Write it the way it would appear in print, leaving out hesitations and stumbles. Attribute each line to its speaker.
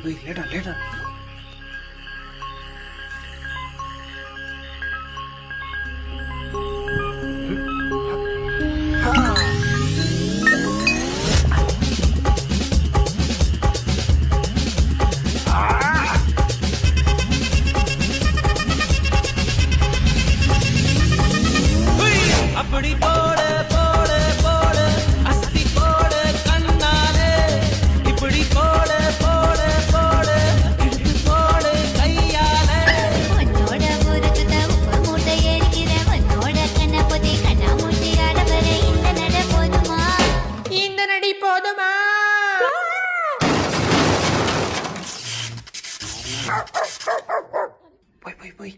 Speaker 1: லேடா லேடா.
Speaker 2: அப்படி போட போட போட அஸ்தி போட கண்ணாலே இப்படி போட போட போட இழுத்து போட கையாலே
Speaker 3: உன்னோட ஊருக்கு தான் உப்பு மூட்டை ஏறிக்கிறேன் உன்னோட கண்ண பொதி கண்ணா மூட்டி ஆடவரை இந்த நட போதுமா
Speaker 4: இந்த நடி போதுமா?
Speaker 1: போய் போய் போய்.